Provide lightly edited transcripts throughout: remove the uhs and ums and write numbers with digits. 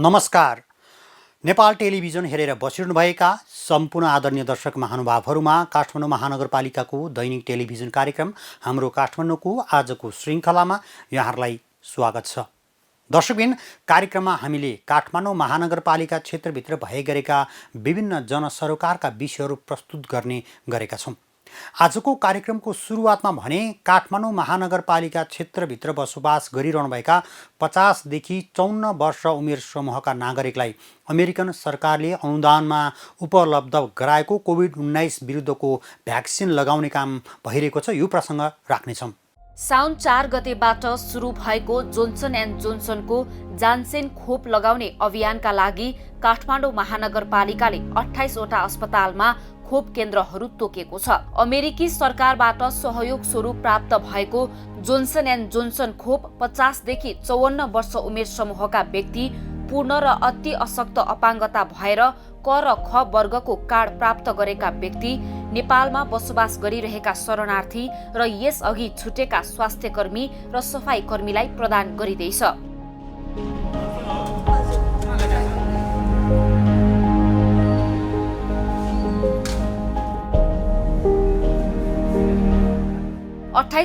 नमस्कार। नेपाल टेलिभिजन हेरेर बसिरहनुभएका सम्पूर्ण आदरणीय दर्शक महानुभावहरूमा काठमाडौँ महानगरपालिकाको दैनिक टेलिभिजन कार्यक्रम हाम्रो काठमाडौँको आजको श्रृङ्खलामा यहाँहरूलाई स्वागत छ। दर्शकबिन, कार्यक्रममा हामीले काठमाडौँ महानगरपालिका क्षेत्रभित्र भए गरेका विभिन्न जनसरोकारका विषयहरू प्रस्तुत गर्ने गरेका छौँ। आजको कार्यक्रमको सुरुवातमा भने काठमाडौँ महानगरपालिका क्षेत्रभित्र बसोबास गरिरहनुभएका 50 देखि 54 वर्ष उमेर समूहका नागरिकलाई अमेरिकन सरकारले अनुदानमा उपलब्ध गराएको कोभिड-19 विरुद्धको भ्याक्सिन लगाउने काम भइरहेको छ। यो प्रसङ्ग राख्नेछौँ। साउन 4 गतेबाट सुरु भएको जोन्सन एन्ड जोन्सनको जान्सेन खोप लगाउने अभियानका लागि काठमाडौँ महानगरपालिकाले 28 वटा अस्पतालमा खोप केन्द्रहरू तोकेको छ। अमेरिकी सरकारबाट सहयोग स्वरूप प्राप्त भएको जोन्सन एन्ड जोन्सन खोप 50 देखि 54 वर्ष उमेर समूहका व्यक्ति, पूर्ण र अति अशक्त अपाङ्गता भएर क र ख वर्गको कार्ड प्राप्त गरेका व्यक्ति, नेपालमा बसोबास गरिरहेका शरणार्थी र यसअघि छुटेका स्वास्थ्यकर्मी र सफाई कर्मीलाई प्रदान गरिँदैछ।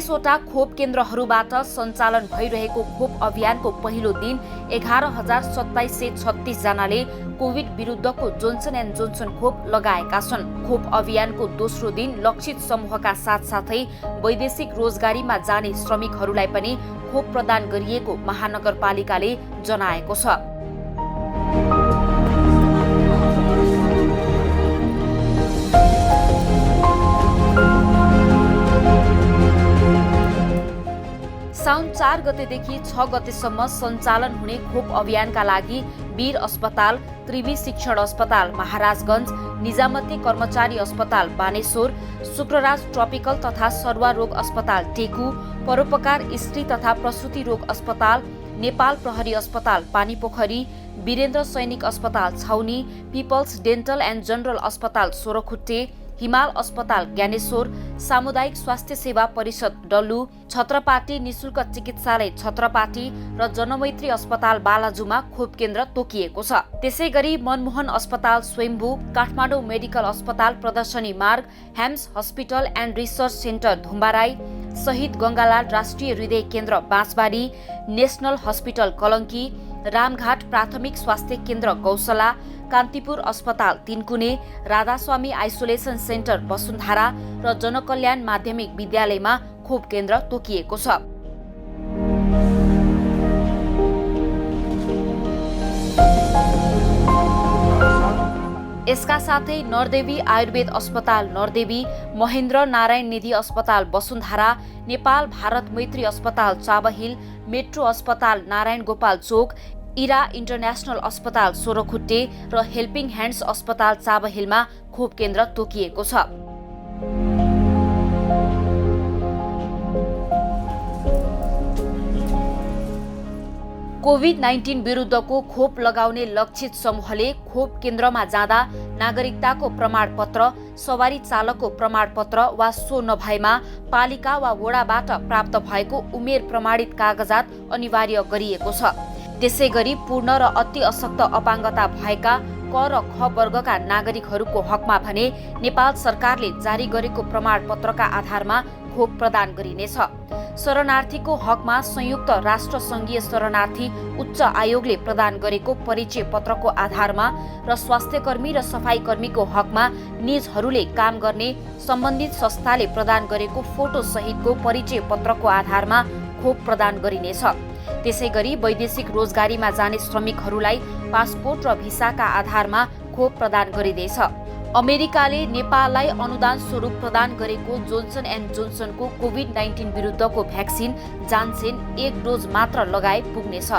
वटा खोप केन्द्रहरूबाट सञ्चालन भइरहेको खोप अभियानको पहिलो दिन 11,2736 जनाले कोभिड विरुद्धको जोन्सन एन्ड जोन्सन खोप लगाएका छन्। खोप अभियानको दोस्रो दिन लक्षित समूहका साथसाथै वैदेशिक रोजगारीमा जाने श्रमिकहरूलाई पनि खोप प्रदान गरिएको महानगरपालिकाले जनाएको छ। साउन 4 गतेदेखि 6 गतेसम्म सञ्चालन हुने खोप अभियानका लागि वीर अस्पताल, त्रिवी शिक्षण अस्पताल महाराजगञ्ज, निजामती कर्मचारी अस्पताल बानेश्वर, शुक्रराज ट्रपिकल तथा सरुवा रोग अस्पताल टेकु, परोपकार स्त्री तथा प्रसुति रोग अस्पताल, नेपाल प्रहरी अस्पताल पानीपोखरी, वीरेन्द्र सैनिक अस्पताल छाउनी, पिपल्स डेन्टल एन्ड जनरल अस्पताल सोरखुट्टे, हिमाल अस्पताल ज्ञानेश्वर, सामुदायिक स्वास्थ्य सेवा परिषद डल्लु, छत्रपाटी निशुल्क चिकित्सालय छत्रपाटी र जनमैत्री अस्पताल बालाजुमा खोप केन्द्र तोकिएको छ। त्यसैगरी मनमोहन अस्पताल स्वयम्भू, काठमाडौँ मेडिकल अस्पताल प्रदर्शनी मार्ग, हेम्स हस्पिटल एन्ड रिसर्च सेन्टर धुम्बाराई, शहीद गङ्गालाल राष्ट्रिय हृदय केन्द्र बाँसबारी, नेसनल हस्पिटल कलङ्की, रामघाट प्राथमिक स्वास्थ्य केन्द्र गौसला, कान्तिपुर अस्पताल तिनकुने, राधास्वामी आइसोलेसन सेन्टर वसुन्धरा र जनकल्याण माध्यमिक विद्यालयमा खोप केन्द्र तोकिएको छ। यसका साथै नरदेवी आयुर्वेद अस्पताल नरदेवी, महेन्द्र नारायण निधि अस्पताल वसुन्धरा, नेपाल भारत मैत्री अस्पताल चाबहिल, मेट्रो अस्पताल नारायण गोपाल चोक, इरा इन्टरनेसनल अस्पताल सोरखुट्टे र हेल्पिङ ह्यान्ड्स अस्पताल चाबहिलमा खोप केन्द्र तोकिएको छ। कोभिड-19 विरुद्धको खोप लगाउने लक्षित समूहले खोप केन्द्रमा जाँदा नागरिकताको प्रमाणपत्र, सवारी चालकको प्रमाणपत्र वा सो नभएमा पालिका वा वडाबाट प्राप्त भएको उमेर प्रमाणित कागजात अनिवार्य गरिएको छ। त्यसैगरी पूर्ण र अति अशक्त अपाङ्गता भएका क र ख वर्गका नागरिकहरूको हकमा भने नेपाल सरकारले जारी गरेको प्रमाणपत्रका आधारमा खोप प्रदान गरिनेछ। शरणार्थीको हकमा संयुक्त राष्ट्र सङ्घीय शरणार्थी उच्च आयोगले प्रदान गरेको परिचय पत्रको आधारमा र स्वास्थ्यकर्मी र सफाईकर्मीको हकमा निजहरूले काम गर्ने सम्बन्धित संस्थाले प्रदान गरेको फोटो सहितको परिचय पत्रको आधारमा खोप प्रदान गरिनेछ। त्यसैगरी वैदेशिक रोजगारीमा जाने श्रमिकहरूलाई पासपोर्ट र भिसाका आधारमा खोप प्रदान गरिँदैछ। अमेरिकाले नेपाललाई अनुदान स्वरूप प्रदान गरेको जोन्सन एन्ड जोन्सनको कोभिड-19 विरुद्धको भ्याक्सिन जान्सेन 1 डोज मात्र लगाए पुग्नेछ।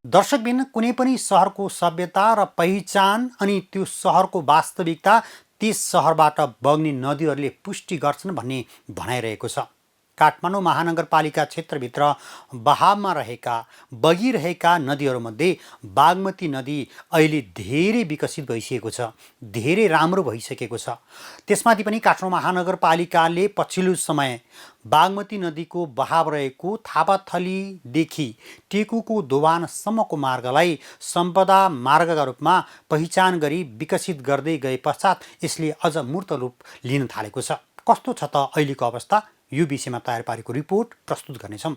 दर्शकबिन, कुनै पनि सहरको सभ्यता र पहिचान अनि त्यो सहरको वास्तविकता त्यस सहरबाट बग्ने नदीहरूले पुष्टि गर्छन् भन्ने भनाइरहेको छ। काठमाडौँ महानगरपालिका क्षेत्रभित्र बहावमा बगिरहेका नदीहरूमध्ये बागमती नदी अहिले धेरै विकसित भइसकेको छ, धेरै राम्रो भइसकेको छ। त्यसमाथि पनि काठमाडौँ महानगरपालिकाले पछिल्लो समय बागमती नदीको बहाव रहेको थापाथलीदेखि टेकुको दोभानसम्मको मार्गलाई सम्पदा मार्गका रूपमा पहिचान गरी विकसित गर्दै गए पश्चात यसले अझ मूर्त रूप लिन थालेको छ। कस्तो छ त अहिलेको अवस्था, यो विषयमा तयार पारेको रिपोर्ट प्रस्तुत गर्नेछौँ।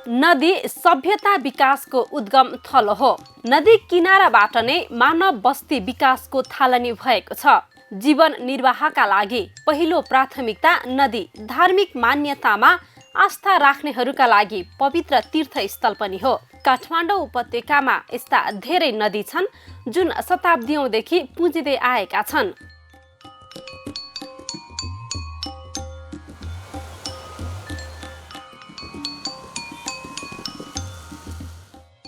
नदी सभ्यता विकासको उद्गम थलो हो। नदी किनाराबाट नै मानव बस्ती विकासको थालनी भएको छ। जीवन निर्वाहका लागि पहिलो प्राथमिकता नदी धार्मिक मान्यतामा आस्था राख्नेहरूका लागि पवित्र तीर्थस्थल पनि हो। काठमाडौँ उपत्यकामा यस्ता धेरै नदी छन् जुन शताब्दीौँदेखि पुजिँदै आएका छन्।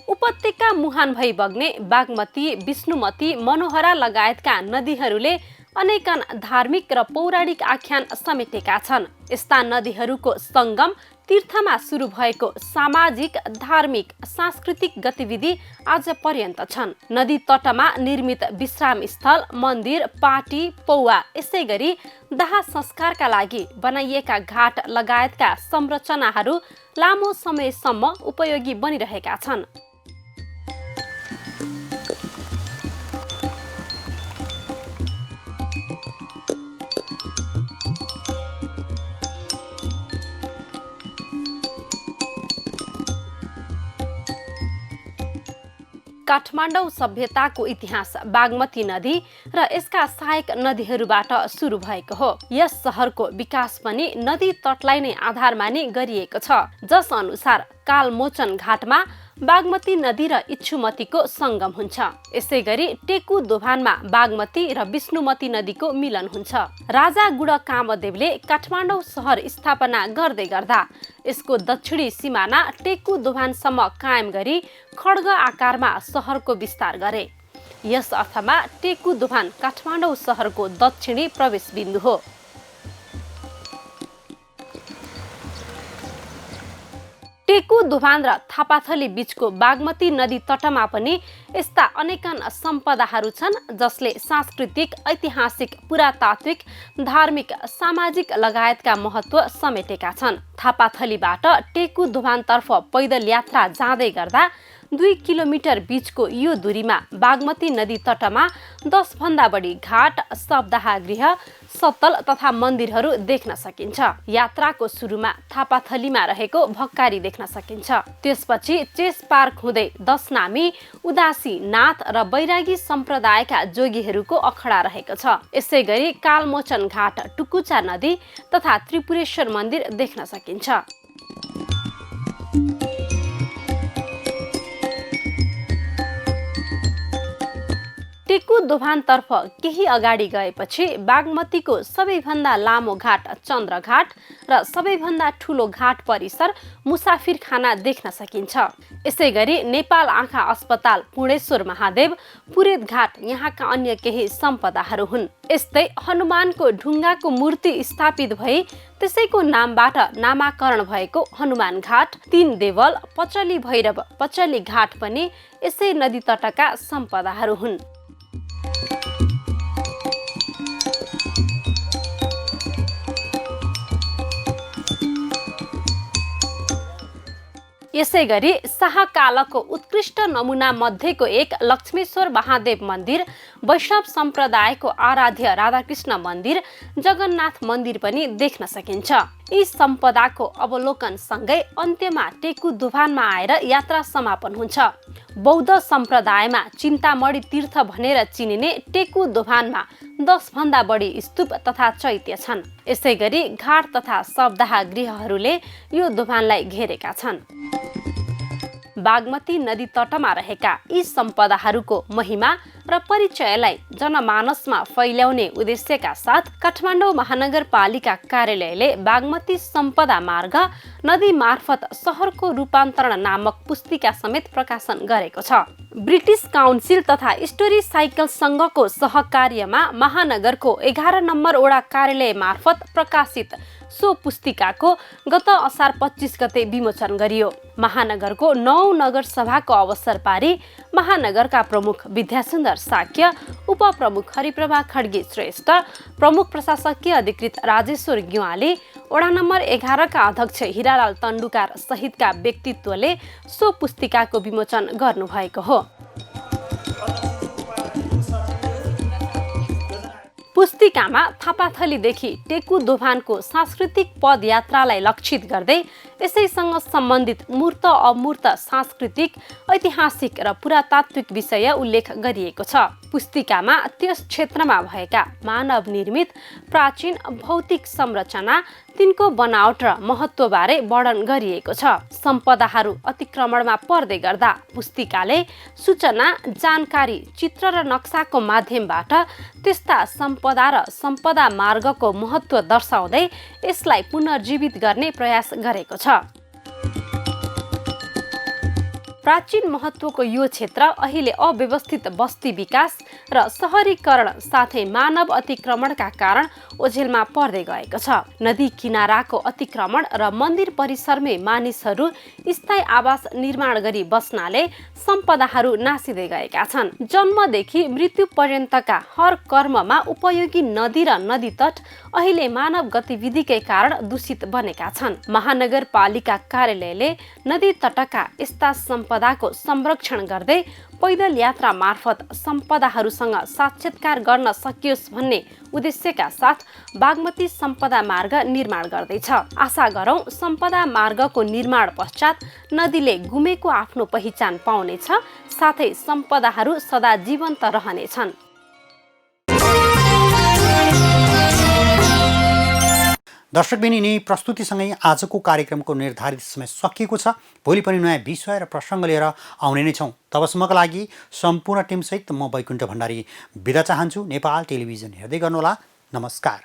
उपत्यका मुहान भई बग्ने बागमती, विष्णुमती, मनोहरा लगायतका नदीहरूले अनेकन धार्मिक र पौराणिक आख्यान समेटेका छन्। यस्ता नदीहरूको सङ्गम तीर्थमा सुरु भएको सामाजिक, धार्मिक, सांस्कृतिक गतिविधि आज पर्यन्त छन्। नदी तटमा निर्मित विश्राम स्थल, मन्दिर, पाटी, पौवा, यसै गरी दाह संस्कारका लागि बनाइएका घाट लगायतका संरचनाहरू लामो समयसम्म उपयोगी बनिरहेका छन्। काठमाडौँ सभ्यताको इतिहास बागमती नदी र यसका सहायक नदीहरूबाट सुरु भएको हो। यस सहरको विकास पनि नदी तटलाई नै आधार मानि गरिएको छ, जस अनुसार कालमोचन घाटमा बागमती नदी र इच्छुमतीको सङ्गम हुन्छ। यसै गरी टेकु दोभानमा बागमती र विष्णुमती नदीको मिलन हुन्छ। राजा गुड कामदेवले काठमाडौँ सहर स्थापना गर्दै गर्दा यसको दक्षिणी सिमाना टेकु दोभानसम्म कायम गरी खड्ग आकारमा सहरको विस्तार गरे। यस अर्थमा टेकु दोभान काठमाडौँ सहरको दक्षिणी प्रवेश बिन्दु हो। टेकु दोभान र थापाथली बीचको बागमती नदी तटमा पनि यस्ता अनेकन सम्पदाहरू छन् जसले सांस्कृतिक, ऐतिहासिक, पुरातात्विक, धार्मिक, सामाजिक लगायतका महत्त्व समेटेका छन्। थापाथलीबाट टेकु दोभानतर्फ पैदल यात्रा जाँदै गर्दा 2 किलोमिटर बीचको यो दूरीमा बागमती नदी तटमा 10 भन्दा बढी घाट, शवदाह गृह, सत्तल तथा मन्दिरहरू देख्न सकिन्छ। यात्राको सुरुमा थापाथलीमा रहेको भक्कारी देख्न सकिन्छ। त्यसपछि चेस पार्क हुँदै दशनामी, उदासी, नाथ र बैरागी सम्प्रदायका जोगीहरूको अखडा रहेको छ। यसै गरी कालमोचन घाट, टुकुचा नदी तथा त्रिपुरेश्वर मन्दिर देख्न सकिन्छ। टेकु दोभानतर्फ केही अगाडि गएपछि बागमतीको सबैभन्दा लामो घाट चन्द्रघाट र सबैभन्दा ठुलो घाट परिसर मुसाफिरखाना देख्न सकिन्छ। यसै गरी नेपाल आँखा अस्पताल, पूर्णेश्वर महादेव, पुरेत घाट यहाँका अन्य केही सम्पदाहरू हुन्। यस्तै हनुमानको ढुङ्गाको मूर्ति स्थापित भई त्यसैको नामबाट नामाकरण भएको हनुमान घाट, 3 देवल, पचली भैरव, पचली घाट पनि यसै नदी तटका सम्पदाहरू हुन्। यसै गरी शाहकालको उत्कृष्ट नमुना मध्येको एक लक्ष्मेश्वर महादेव मन्दिर, वैष्णव सम्प्रदायको आराध्य राधाकृष्ण मन्दिर, जगन्नाथ मन्दिर पनि देख्न सकिन्छ। यी सम्पदाको अवलोकनसँगै अन्त्यमा टेकु दोभानमा आएर यात्रा समापन हुन्छ। बौद्ध सम्प्रदायमा चिन्तामणि तीर्थ भनेर चिनिने टेकु दोभानमा 10 भन्दा बढी स्तूप तथा चैत्य छन्। यसै गरी घाट तथा शवदाह गृहहरूले यो दोभानलाई घेरेका छन्। बागमती नदी तटमा रहेका यी सम्पदाहरूको महिमा र परिचयलाई जनमानसमा फैल्याउने उद्देश्यका साथ काठमाडौँ महानगरपालिका कार्यालयले बागमती सम्पदा मार्ग नदी मार्फत सहरको रूपान्तरण नामक पुस्तिका समेत प्रकाशन गरेको छ। ब्रिटिस काउन्सिल तथा स्टोरी साइकल सङ्घको सहकार्यमा महानगरको 11 नम्बर वडा कार्यालय मार्फत प्रकाशित सो पुस्तिकाको गत असार 25 गते विमोचन गरियो। महानगरको 9 नगरसभाको अवसर पारी महानगरका प्रमुख विद्यासुन्दर साक्य, उपप्रमुख हरिप्रभा खड्गी श्रेष्ठ, प्रमुख प्रशासकीय अधिकृत राजेश्वर ग्युवाली, वडा नम्बर 11 का अध्यक्ष हिरालाल तन्डुकार सहितका व्यक्तित्वले सो पुस्तिकाको विमोचन गर्नुभएको हो। पुस्तिकामा थापाथलीदेखि टेकु दोभानको सांस्कृतिक पदयात्रालाई लक्षित गर्दै यसैसँग सम्बन्धित मूर्त अमूर्त सांस्कृतिक, ऐतिहासिक र पुरातात्विक विषय उल्लेख गरिएको छ। पुस्तिकामा त्यस क्षेत्रमा भएका मानव निर्मित प्राचीन भौतिक संरचना, तिनको बनावट र महत्त्वबारे वर्णन गरिएको छ। सम्पदाहरू अतिक्रमणमा पर्दै गर्दा पुस्तिकाले सूचना, जानकारी, चित्र र नक्साको माध्यमबाट त्यस्ता सम्पदा र सम्पदा मार्गको महत्त्व दर्शाउँदै यसलाई पुनर्जीवित गर्ने प्रयास गरेको छ। प्राचीन महत्त्वको यो क्षेत्र अहिले अव्यवस्थित बस्ती विकास र सहरीकरण साथै मानव अतिक्रमणका कारण ओझेलमा पर्दै गएको छ। नदी किनाराको अतिक्रमण र मन्दिर परिसरमै मानिसहरू स्थायी आवास निर्माण गरी बस्नाले सम्पदाहरू नासिँदै गएका छन्। जन्मदेखि मृत्यु पर्यन्तका हर कर्ममा उपयोगी नदी र नदी तट अहिले मानव गतिविधिकै कारण दूषित बनेका छन्। महानगरपालिका कार्यालयले नदी तटका यस्ता सम्पदाको संरक्षण गर्दै पैदल यात्रा मार्फत सम्पदाहरूसँग साक्षात्कार गर्न सकियोस् भन्ने उद्देश्यका साथ बागमती सम्पदा मार्ग निर्माण गर्दैछ। आशा गरौँ सम्पदा मार्गको निर्माण पश्चात नदीले गुमेको आफ्नो पहिचान पाउनेछ, साथै सम्पदाहरू सदा जीवन्त रहनेछन्। दर्शकबिन यिनी प्रस्तुतिसँगै आजको कार्यक्रमको निर्धारित समय सकिएको छ। भोलि पनि नयाँ विषय र प्रसङ्ग लिएर आउने नै छौँ। तबसम्मका लागि सम्पूर्ण टिमसहित म वैकुण्ठ भण्डारी बिदा चाहन्छु। नेपाल टेलिभिजन हेर्दै गर्नुहोला। नमस्कार।